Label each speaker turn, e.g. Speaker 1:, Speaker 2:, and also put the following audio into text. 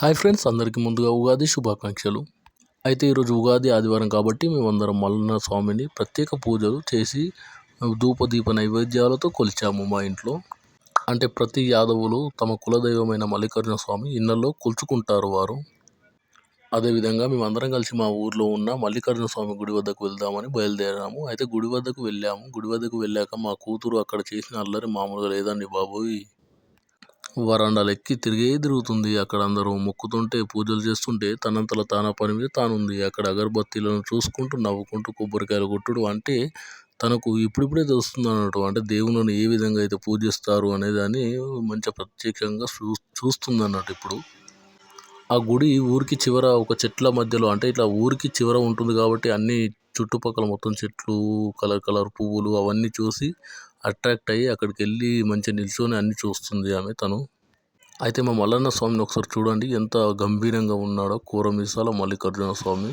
Speaker 1: Hi friends, అందరికీ ముందుగా ఉగాది శుభాకాంక్షలు. అయితే ఈరోజు ఉగాది ఆదివారం కాబట్టి మేమందరం మల్లన్న స్వామిని ప్రత్యేక పూజలు చేసి ధూపదీప నైవేద్యాలతో కొలిచాము మా ఇంట్లో. అంటే ప్రతి యాదవులు తమ కులదైవమైన మల్లికార్జున స్వామి ఇళ్లలో కొలుచుకుంటారు వారు. అదేవిధంగా మేమందరం కలిసి మా ఊర్లో ఉన్న మల్లికార్జున స్వామి గుడి వద్దకు వెళ్దామని బయలుదేరాము. అయితే గుడి వద్దకు వెళ్ళాము. గుడి వద్దకు వెళ్ళాక మా కూతురు అక్కడ చేసిన అల్లరి మామూలుగా లేదండి బాబోయ్. వరండాలు ఎక్కి తిరుగుతుంది. అక్కడ అందరూ మొక్కుతుంటే పూజలు చేస్తుంటే తనంతలో తానా పని మీద తానుంది. అక్కడ అగరబత్తీలను చూసుకుంటూ నవ్వుకుంటూ కొబ్బరికాయలు కొట్టుడు. అంటే తనకు ఇప్పుడిప్పుడే తెలుస్తుంది అన్నట్టు. అంటే దేవుళ్ళని ఏ విధంగా అయితే పూజిస్తారు అనేదాన్ని మంచిగా ప్రత్యేకంగా చూస్తుంది అన్నట్టు. ఇప్పుడు ఆ గుడి ఊరికి చివర ఒక చెట్ల మధ్యలో, అంటే ఇట్లా ఊరికి చివర ఉంటుంది కాబట్టి అన్ని చుట్టుపక్కల మొత్తం చెట్లు, కలర్ కలర్ పువ్వులు అవన్నీ చూసి అట్రాక్ట్ అయ్యి అక్కడికి వెళ్ళి మంచిగా నిల్చొని అన్ని చూస్తుంది తను. అయితే మా మల్లన్న స్వామిని ఒకసారి చూడండి, ఎంత గంభీరంగా ఉన్నాడో. కూర మీసాల మల్లికార్జున స్వామి.